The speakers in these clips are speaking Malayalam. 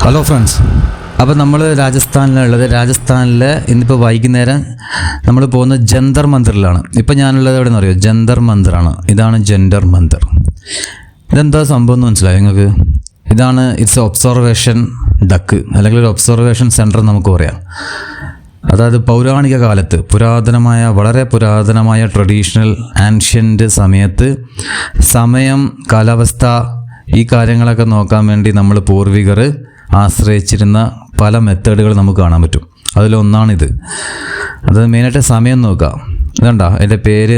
ഹലോ ഫ്രണ്ട്സ്, അപ്പോൾ നമ്മൾ രാജസ്ഥാനിലുള്ളത്. രാജസ്ഥാനിൽ ഇന്നിപ്പോൾ വൈകുന്നേരം നമ്മൾ പോകുന്ന ജന്തർ മന്ദിറിലാണ്. ഇപ്പോൾ ഞാനുള്ളത് എവിടെ നിന്ന് അറിയോ? ജന്തർ മന്ദിറാണ്. ഇതാണ് ജന്തർ മന്ദിർ. ഇതെന്താ സംഭവം എന്ന് മനസ്സിലായി നിങ്ങൾക്ക്? ഇതാണ് ഇറ്റ്സ് ഒബ്സർവേഷൻ ഡക്ക്, അല്ലെങ്കിൽ ഒരു ഒബ്സർവേഷൻ സെൻറ്റർ നമുക്ക് പറയാം. അതായത് പൗരാണിക കാലത്ത് വളരെ പുരാതനമായ ട്രഡീഷണൽ ആൻഷ്യൻ്റ് സമയത്ത് സമയം, കാലാവസ്ഥ, ഈ കാര്യങ്ങളൊക്കെ നോക്കാൻ വേണ്ടി നമ്മൾ പൂർവികർ ആശ്രയിച്ചിരുന്ന പല മെത്തേഡുകൾ നമുക്ക് കാണാൻ പറ്റും. അതിലൊന്നാണിത്. അത് മെയിനായിട്ട് സമയം നോക്കുക. ഇതുണ്ട, എൻ്റെ പേര്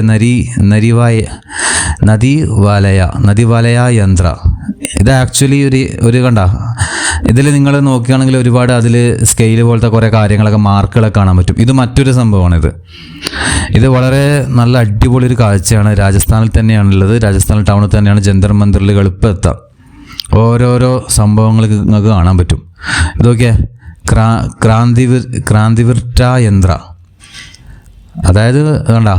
നദിവാലയ യന്ത്ര. ഇത് ആക്ച്വലി ഒരു കണ്ട, ഇതിൽ നിങ്ങൾ നോക്കുകയാണെങ്കിൽ ഒരുപാട് അതിൽ സ്കെയിൽ പോലത്തെ കുറേ കാര്യങ്ങളൊക്കെ മാർക്കുകളൊക്കെ കാണാൻ പറ്റും. ഇത് മറ്റൊരു സംഭവമാണിത്. ഇത് വളരെ നല്ല അടിപൊളി ഒരു കാഴ്ചയാണ്. രാജസ്ഥാനിൽ തന്നെയാണുള്ളത്. രാജസ്ഥാൻ ടൗണിൽ തന്നെയാണ് ജന്തർ മന്ദിറിൽ എളുപ്പമെത്താം. ഓരോരോ സംഭവങ്ങൾ നിങ്ങൾക്ക് കാണാൻ പറ്റും. ഇതൊക്കെ ക്രാന്തിവിർട്ട യന്ത്ര. അതായത് കണ്ട,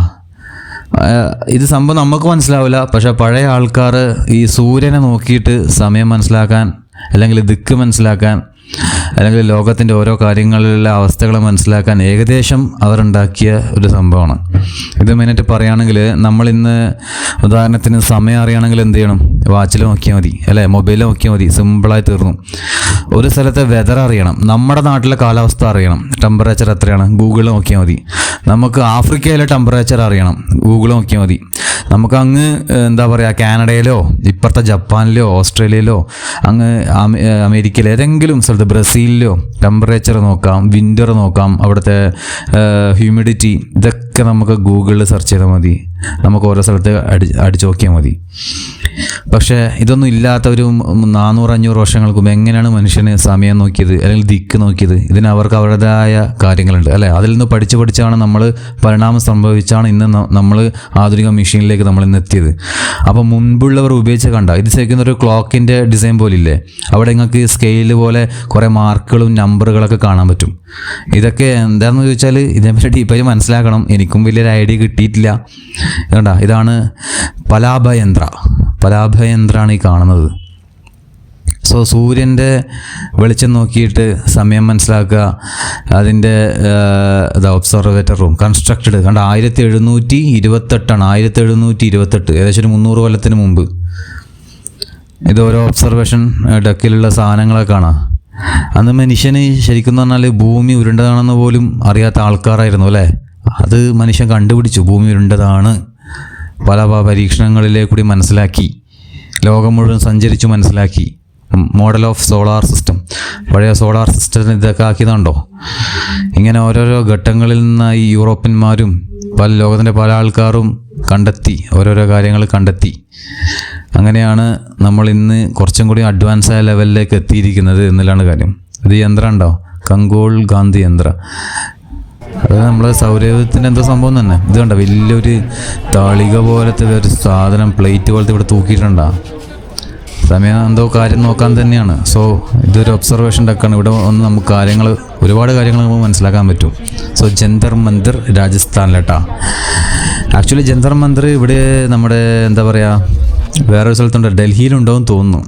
ഇത് സംഭവം നമുക്ക് മനസ്സിലാവില്ല. പക്ഷേ പഴയ ആൾക്കാർ ഈ സൂര്യനെ നോക്കിയിട്ട് സമയം മനസ്സിലാക്കാൻ, അല്ലെങ്കിൽ ദിക്ക് മനസ്സിലാക്കാൻ, അല്ലെങ്കിൽ ലോകത്തിൻ്റെ ഓരോ കാര്യങ്ങളിലുള്ള അവസ്ഥകൾ മനസ്സിലാക്കാൻ ഏകദേശം അവരുണ്ടാക്കിയ ഒരു സംഭവമാണ് ഇത്. മെയിനായിട്ട് പറയുകയാണെങ്കിൽ നമ്മളിന്ന് ഉദാഹരണത്തിന് സമയം അറിയണമെങ്കിൽ എന്ത് ചെയ്യണം? വാച്ചിൽ നോക്കിയാൽ മതി, അല്ലേ? മൊബൈലിൽ നോക്കിയാൽ മതി, സിമ്പിളായി തീർന്നു. ഒരു സ്ഥലത്തെ വെതർ അറിയണം, നമ്മുടെ നാട്ടിലെ കാലാവസ്ഥ അറിയണം, ടെമ്പറേച്ചർ എത്രയാണ്, ഗൂഗിളിൽ നോക്കിയാൽ മതി. നമുക്ക് ആഫ്രിക്കയിലെ ടെമ്പറേച്ചർ അറിയണം, ഗൂഗിൾ നോക്കിയാൽ മതി. നമുക്ക് അങ്ങ് എന്താ പറയുക, കാനഡയിലോ ഇപ്പുറത്തെ ജപ്പാനിലോ ഓസ്ട്രേലിയയിലോ അങ്ങ് അമേരിക്കയിലെ ഏതെങ്കിലും സ്ഥലത്ത്, ബ്രസീലിലോ ടെമ്പറേച്ചർ നോക്കാം, വിൻ്റർ നോക്കാം, അവിടുത്തെ ഹ്യൂമിഡിറ്റി, ഇതൊക്കെ നമുക്ക് ഗൂഗിളിൽ സെർച്ച് ചെയ്താൽ മതി. നമുക്ക് ഓരോ സ്ഥലത്ത് അടിച്ചു നോക്കിയാൽ മതി. പക്ഷേ ഇതൊന്നും ഇല്ലാത്ത ഒരു 400-500 വർഷങ്ങൾക്ക് മുമ്പ് എങ്ങനെയാണ് മനുഷ്യന് സമയം നോക്കിയത്, അല്ലെങ്കിൽ ദിക്ക് നോക്കിയത്? ഇതിന് അവർക്ക് അവരുടേതായ കാര്യങ്ങളുണ്ട്, അല്ലേ? അതിൽ നിന്ന് പഠിച്ചാണ് നമ്മൾ പരിണാമം സംഭവിച്ചാണ് ഇന്ന് നമ്മൾ ആധുനിക മെഷീനിലേക്ക് നമ്മൾ ഇന്ന് എത്തിയത്. അപ്പോൾ മുൻപുള്ളവർ ഉപയോഗിച്ച് കണ്ട ഇത് ശരിക്കും ഒരു ക്ലോക്കിൻ്റെ ഡിസൈൻ പോലില്ലേ? അവിടെ നിങ്ങൾക്ക് സ്കെയിൽ പോലെ കുറേ മാർക്കുകളും നമ്പറുകളൊക്കെ കാണാൻ പറ്റും. ഇതൊക്കെ എന്താണെന്ന് ചോദിച്ചാൽ ഇതേപറ്റി ഡീപ്പായി മനസ്സിലാക്കണം. എനിക്കും വലിയൊരു ഐഡിയ കിട്ടിയിട്ടില്ല. കണ്ട, ഇതാണ് പലാഭയന്ത്രമാണ് ഈ കാണുന്നത്. സോ സൂര്യൻ്റെ വെളിച്ചം നോക്കിയിട്ട് സമയം മനസ്സിലാക്കുക. അതിൻ്റെ ഒബ്സർവേറ്റർ റൂം കൺസ്ട്രക്റ്റഡ് കണ്ട 1728ആണ്. 1728, ഏകദേശം ഒരു 300 കൊല്ലത്തിന് മുമ്പ്. ഇത് ഓരോ ഒബ്സർവേഷൻ ഡക്കിലുള്ള സാധനങ്ങളൊക്കെ കാണാം. അന്ന് മനുഷ്യന് ശരിക്കും പറഞ്ഞാൽ ഭൂമി ഉരുണ്ടതാണെന്ന് പോലും അറിയാത്ത ആൾക്കാരായിരുന്നു, അല്ലേ? അത് മനുഷ്യൻ കണ്ടുപിടിച്ചു, ഭൂമി ഉരുണ്ടതാണ്. പല പരീക്ഷണങ്ങളിലേക്കൂടി മനസ്സിലാക്കി, ലോകം മുഴുവൻ സഞ്ചരിച്ചു മനസ്സിലാക്കി. മോഡൽ ഓഫ് സോളാർ സിസ്റ്റം, പഴയ സോളാർ സിസ്റ്റത്തിന് ഇതൊക്കെ ആക്കിയതുണ്ടോ? ഇങ്ങനെ ഓരോരോ ഘട്ടങ്ങളിൽ നിന്ന് ഈ യൂറോപ്യന്മാരും ലോകത്തിൻ്റെ പല ആൾക്കാരും ഓരോരോ കാര്യങ്ങൾ കണ്ടെത്തി. അങ്ങനെയാണ് നമ്മൾ ഇന്ന് കുറച്ചും കൂടി അഡ്വാൻസ് ആയ ലെവലിലേക്ക് എത്തിയിരിക്കുന്നത് എന്നുള്ളതാണ് കാര്യം. ഇത് യന്ത്രം ഉണ്ടോ? കങ്കോൾ ഗാന്ധി യന്ത്ര. അത് നമ്മളെ സൗരയൂഥത്തിൻ്റെ എന്തോ സംഭവം തന്നെ. ഇത് കണ്ടോ, വലിയൊരു താളിക പോലത്തെ ഒരു സാധനം, പ്ലേറ്റ് പോലത്തെ ഇവിടെ തൂക്കിയിട്ടുണ്ടാ. സമയം എന്തോ കാര്യം നോക്കാൻ തന്നെയാണ്. സോ ഇതൊരു ഒബ്സർവേഷൻ ഡക്കാണ്. ഇവിടെ ഒന്ന് നമുക്ക് ഒരുപാട് കാര്യങ്ങൾ നമുക്ക് മനസ്സിലാക്കാൻ പറ്റും. സോ ജന്തർ മന്ദിർ രാജസ്ഥാനിലെട്ടാ. ആക്ച്വലി ജന്തർ മന്ദിർ ഇവിടെ നമ്മുടെ എന്താ പറയുക, വേറൊരു സ്ഥലത്തുണ്ട്, ഡൽഹിയിലുണ്ടോയെന്ന് തോന്നുന്നു.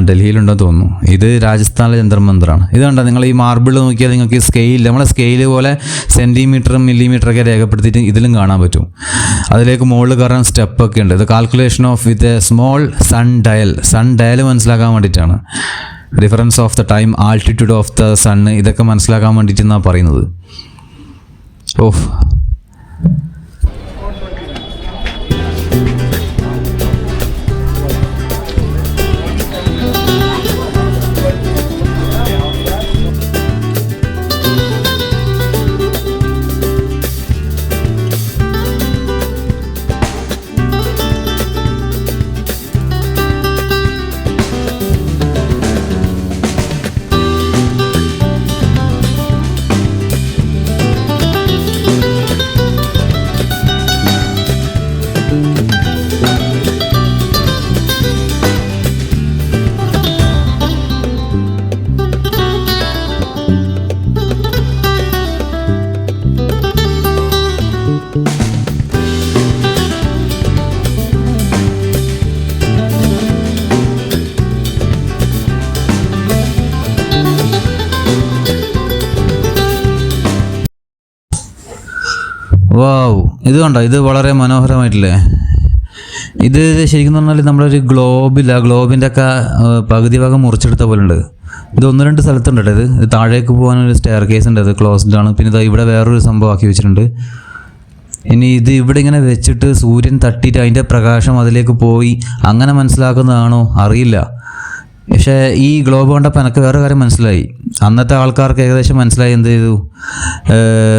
ഡൽഹിയിലുണ്ടോ തോന്നുന്നു. ഇത് രാജസ്ഥാനിലെ ജന്തർ മന്ദിറാണ്. ഇത് കണ്ടോ, നിങ്ങൾ ഈ മാർബിൾ നോക്കിയാൽ നിങ്ങൾക്ക് നമ്മളെ സ്കെയിൽ പോലെ സെൻറ്റിമീറ്ററും മില്ലിമീറ്ററൊക്കെ രേഖപ്പെടുത്തിയിട്ട് ഇതിലും കാണാൻ പറ്റും. അതിലേക്ക് മുകളിൽ കയറാൻ സ്റ്റെപ്പൊക്കെ ഉണ്ട്. ഇത് calculation of with a small sun dial മനസ്സിലാക്കാൻ വേണ്ടിയിട്ടാണ്. Difference of the time, altitude of the sun, ഇതൊക്കെ മനസ്സിലാക്കാൻ വേണ്ടിയിട്ടെന്നാണ് പറയുന്നത്. ഓഹ്, വാവ്, ഇത് കണ്ടോ, ഇത് വളരെ മനോഹരമായിട്ടില്ലേ. ഇത് ശരിക്കും പറഞ്ഞാൽ നമ്മളൊരു ഗ്ലോബില്ല, ഗ്ലോബിൻ്റെ ഒക്കെ പകുതി ഭാഗം മുറിച്ചെടുത്ത പോലെ ഉണ്ട്. ഇത് 1-2 സ്ഥലത്തുണ്ട് കേട്ടോ. ഇത് താഴേക്ക് പോകാനൊരു സ്റ്റെയർ കേസ് ഉണ്ട്, അത് ക്ലോസ്ഡ് ആണ്. പിന്നെ ഇതാ ഇവിടെ വേറൊരു സംഭവം ആക്കി വെച്ചിട്ടുണ്ട്. ഇനി ഇത് ഇവിടെ ഇങ്ങനെ വെച്ചിട്ട് സൂര്യൻ തട്ടിയിട്ട് അതിൻ്റെ പ്രകാശം അതിലേക്ക് പോയി അങ്ങനെ മനസ്സിലാക്കുന്നതാണോ അറിയില്ല. പക്ഷേ ഈ ഗ്ലോബ് കണ്ടപ്പോൾ എനിക്ക് വേറെ കാര്യം മനസ്സിലായി. അന്നത്തെ ആൾക്കാർക്ക് ഏകദേശം മനസ്സിലായി എന്ത് ചെയ്തു,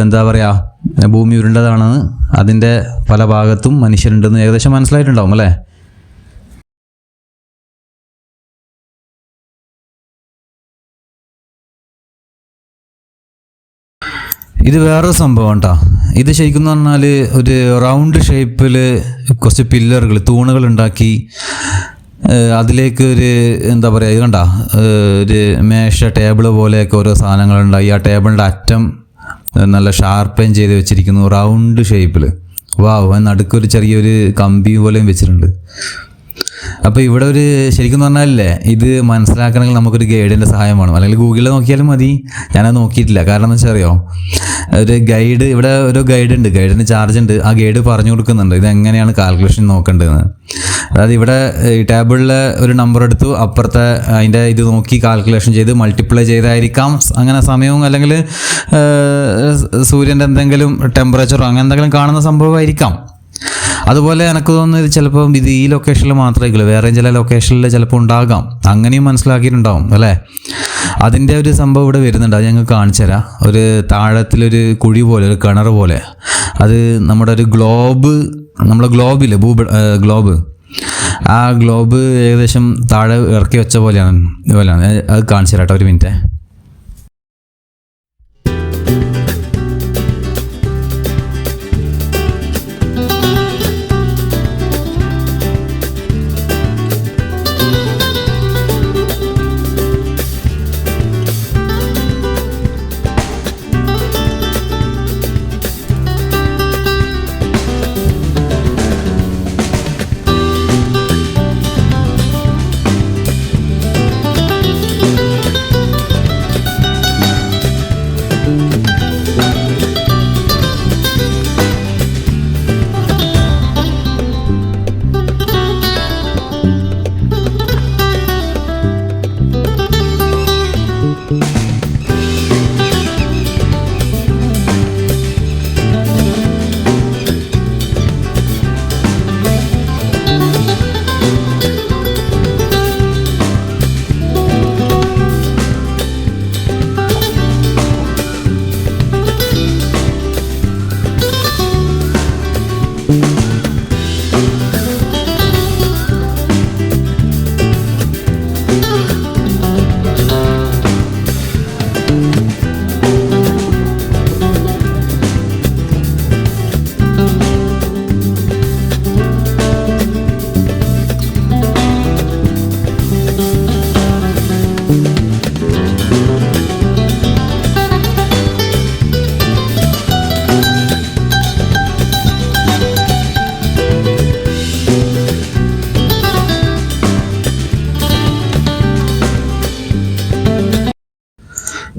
എന്താ പറയുക, ഭൂമി ഉരുണ്ടതാണെന്ന്, അതിൻ്റെ പല ഭാഗത്തും മനുഷ്യരുണ്ടെന്ന് ഏകദേശം മനസ്സിലായിട്ടുണ്ടാവും അല്ലേ. ഇത് വേറൊരു സംഭവം കേട്ടോ. ഇത് ശരിക്കും പറഞ്ഞാൽ ഒരു റൗണ്ട് ഷേപ്പിൽ കുറച്ച് പില്ലറുകൾ, തൂണുകൾ ഉണ്ടാക്കി അതിലേക്ക് ഒരു എന്താ പറയുക, ഇത് കണ്ട ഒരു മേശ, ടേബിള് പോലെയൊക്കെ ഓരോ സാധനങ്ങളുണ്ടായി. ആ ടേബിളിൻ്റെ അറ്റം നല്ല ഷാർപ്പൻ ചെയ്ത് വെച്ചിരിക്കുന്നു റൗണ്ട് ഷേപ്പിൽ. വാവ്, നടുക്കൊരു ചെറിയൊരു കമ്പി പോലെയും വെച്ചിട്ടുണ്ട്. അപ്പോൾ ഇവിടെ ഒരു ശരിക്കും പറഞ്ഞാലല്ലേ, ഇത് മനസ്സിലാക്കണമെങ്കിൽ നമുക്കൊരു ഗൈഡിൻ്റെ സഹായം വേണം, അല്ലെങ്കിൽ ഗൂഗിളിൽ നോക്കിയാലും മതി. ഞാനത് നോക്കിയിട്ടില്ല. കാരണം എന്ന് വെച്ചാൽ അറിയോ, ഒരു ഗൈഡ്, ഇവിടെ ഒരു ഗൈഡ് ഉണ്ട്, ഗൈഡിന് ചാർജ് ഉണ്ട്. ആ ഗൈഡ് പറഞ്ഞു കൊടുക്കുന്നുണ്ട് ഇതെങ്ങനെയാണ് കാൽക്കുലേഷൻ നോക്കേണ്ടതെന്ന്. അതായത് ഇവിടെ ഈ ടേബിളിൽ ഒരു നമ്പർ എടുത്തു, അപ്പുറത്തെ അതിൻ്റെ ഇത് നോക്കി കാൽക്കുലേഷൻ ചെയ്ത് മൾട്ടിപ്ലൈ ചെയ്തായിരിക്കാം അങ്ങനെ സമയവും, അല്ലെങ്കിൽ സൂര്യൻ്റെ എന്തെങ്കിലും ടെമ്പറേച്ചറോ അങ്ങനെ എന്തെങ്കിലും കാണുന്ന സംഭവമായിരിക്കാം. അതുപോലെ എനിക്ക് തോന്നുന്നത് ഇത് ചിലപ്പോൾ ഇത് ഈ ലൊക്കേഷനിൽ മാത്രമായിരിക്കില്ല, വേറെ ചില ലൊക്കേഷനിൽ ചിലപ്പോൾ ഉണ്ടാകാം. അങ്ങനെയും മനസ്സിലാക്കിയിട്ടുണ്ടാവും അല്ലേ. അതിൻ്റെ ഒരു സംഭവം ഇവിടെ വരുന്നുണ്ട്, അത് ഞങ്ങൾക്ക് കാണിച്ചു തരാം. ഒരു താഴത്തിലൊരു കുഴി പോലെ, ഒരു കിണർ പോലെ, അത് നമ്മുടെ ഒരു ഗ്ലോബ്, നമ്മളെ ഗ്ലോബില്ലേ, ഗ്ലോബ്, ആ ഗ്ലോബ് ഏകദേശം താഴെ ഇറക്കി വെച്ച പോലെയാണ്. അത് കാണിച്ചു തരാം കേട്ടോ, ഒരു മിനിറ്റ്.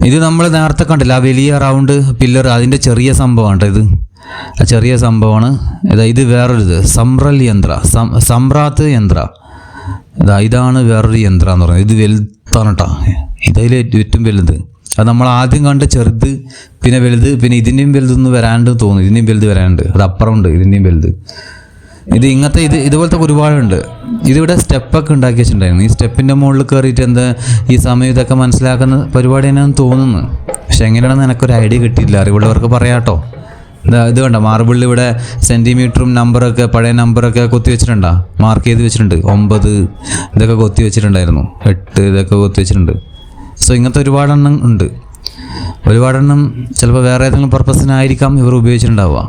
ഇത് നമ്മൾ നേരത്തെ കണ്ടില്ല, ആ വലിയ റൗണ്ട് പില്ലർ, അതിൻ്റെ ചെറിയ സംഭവമാണ് ഇത്. ആ ചെറിയ സംഭവമാണ്. ഇത് വേറൊരു സംറൽ യന്ത്ര, സംറാത്ത് യന്ത്ര. ഇതാണ് വേറൊരു യന്ത്രം എന്ന് പറയുന്നത്. ഇത് വലുതാണ് കേട്ടോ, ഇതിൽ ഏറ്റവും വലുത്. അത് നമ്മൾ ആദ്യം കണ്ട ചെറുത്, പിന്നെ വലുത്, പിന്നെ ഇതിൻ്റെയും വലുതൊന്നും വരാണ്ട് തോന്നുന്നു, ഇതിൻ്റെയും വലുത് വരാണ്ട്, അത് അപ്പുറമുണ്ട് ഇതിൻ്റെയും വലുത്. ഇങ്ങനത്തെ ഇതുപോലത്തെ ഒരുപാടുണ്ട്. ഇതിവിടെ സ്റ്റെപ്പൊക്കെ ഉണ്ടാക്കി വെച്ചിട്ടുണ്ടായിരുന്നു. ഈ സ്റ്റെപ്പിൻ്റെ മുകളിൽ കയറിയിട്ട് എന്താ ഈ സമയം ഇതൊക്കെ മനസ്സിലാക്കുന്ന പരിപാടി തന്നെയാണെന്ന് തോന്നുന്നു. പക്ഷെ എങ്ങനെയാണെന്ന് എനിക്കൊരു ഐഡിയ കിട്ടിയില്ല. അറിവുള്ളവർക്ക് പറയാട്ടോ. ഇത് കണ്ട മാർബിളിൽ ഇവിടെ സെൻറ്റിമീറ്ററും നമ്പറൊക്കെ, പഴയ നമ്പറൊക്കെ കൊത്തി വെച്ചിട്ടുണ്ടോ, മാർക്ക് ചെയ്ത് വെച്ചിട്ടുണ്ട്. 9 ഇതൊക്കെ കൊത്തി വെച്ചിട്ടുണ്ടായിരുന്നു, 8 ഇതൊക്കെ കൊത്തി വെച്ചിട്ടുണ്ട്. സോ ഇങ്ങനത്തെ ഒരുപാടെണ്ണം ഉണ്ട്. ഒരുപാടെണ്ണം ചിലപ്പോൾ വേറെ ഏതെങ്കിലും പർപ്പസിനായിരിക്കാം ഇവർ ഉപയോഗിച്ചിട്ടുണ്ടാവുക.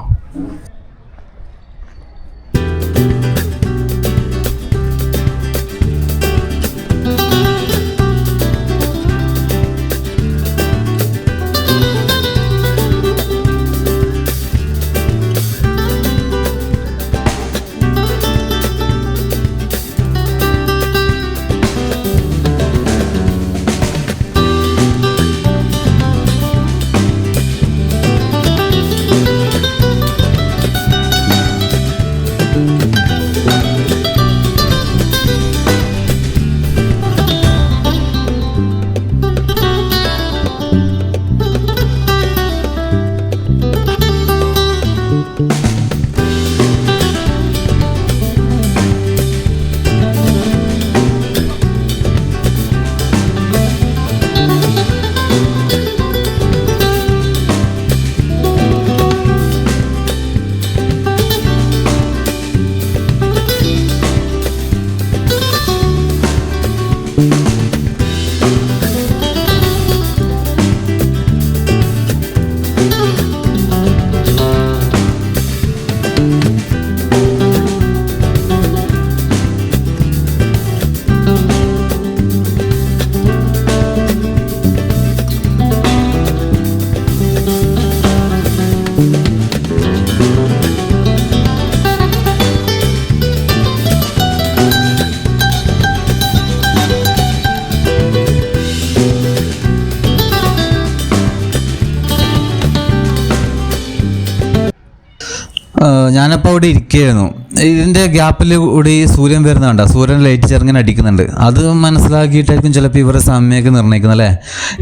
ഞാനപ്പോൾ അവിടെ ഇരിക്കുകയായിരുന്നു. ഇതിൻ്റെ ഗ്യാപ്പിൽ കൂടി ഈ സൂര്യൻ വരുന്നുണ്ട്, സൂര്യൻ ലൈറ്റ് ചെറുങ്ങനെ അടിക്കുന്നുണ്ട്. അത് മനസ്സിലാക്കിയിട്ടായിരിക്കും ചിലപ്പോൾ ഇവരുടെ സമയമൊക്കെ നിർണ്ണയിക്കുന്നത് അല്ലേ.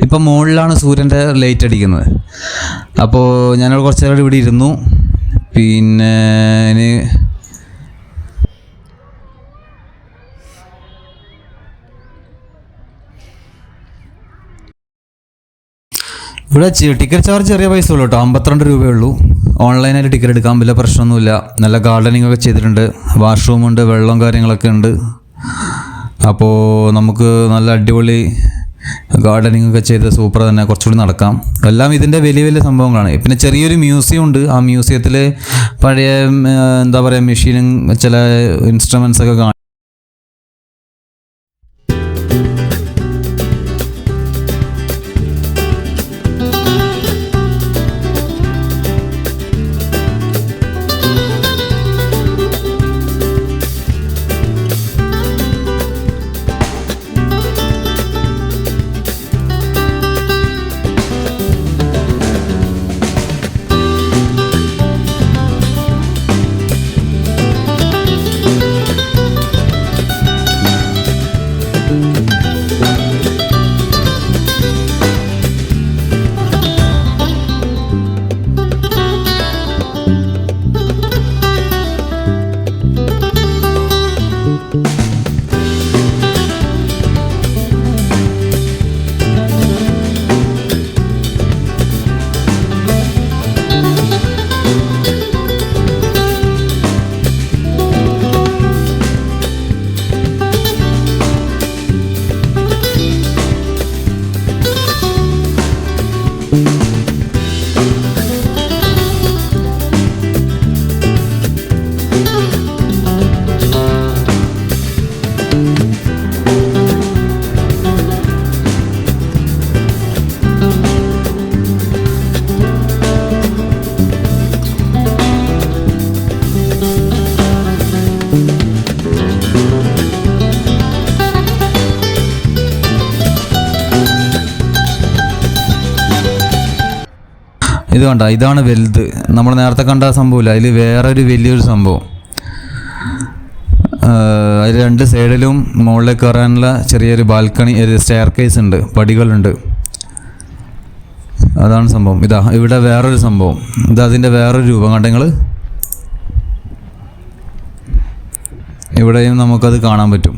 ഇപ്പം മുകളിലാണ് സൂര്യൻ്റെ ലൈറ്റ് അടിക്കുന്നത്. അപ്പോൾ ഞാനവിടെ കുറച്ച് നേരം ഇവിടെ ഇരുന്നു. പിന്നെ ഇനി ഇവിടെ ടിക്കറ്റ് ചാർജ് ചെറിയ പൈസ ഉള്ളൂ കേട്ടോ, 52 രൂപയേ ഉള്ളൂ. ഓൺലൈനായിട്ട് ടിക്കറ്റ് എടുക്കാൻ വലിയ പ്രശ്നമൊന്നുമില്ല. നല്ല ഗാർഡനിങ് ഒക്കെ ചെയ്തിട്ടുണ്ട്, വാഷ്റൂമുണ്ട്, വെള്ളം കാര്യങ്ങളൊക്കെ ഉണ്ട്. അപ്പോൾ നമുക്ക് നല്ല അടിപൊളി ഗാർഡനിങ് ഒക്കെ ചെയ്ത് സൂപ്പർ തന്നെ കുറച്ചുകൂടി നടക്കാം. എല്ലാം ഇതിൻ്റെ വലിയ വലിയ സംഭവങ്ങളാണ്. പിന്നെ ചെറിയൊരു മ്യൂസിയം ഉണ്ട്. ആ മ്യൂസിയത്തിൽ പഴയ എന്താ പറയുക മെഷീനും ചില ഇൻസ്ട്രുമെൻറ്റ്സ് ഒക്കെ കാണാം. ഇത് കണ്ട, ഇതാണ് വലുത്. നമ്മൾ നേരത്തെ കണ്ട സംഭവമില്ല, അതിൽ വേറൊരു വലിയൊരു സംഭവം. അതിൽ 2 സൈഡിലും മുകളിലേക്ക് കയറാനുള്ള ചെറിയൊരു ബാൽക്കണി, ഒരു സ്റ്റെയർ കേസ് ഉണ്ട്, പടികളുണ്ട്. അതാണ് സംഭവം. ഇതാ ഇവിടെ വേറൊരു സംഭവം. ഇത് അതിൻ്റെ വേറൊരു രൂപം കണ്ട നിങ്ങൾ. ഇവിടെയും നമുക്കത് കാണാൻ പറ്റും.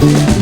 Thank you.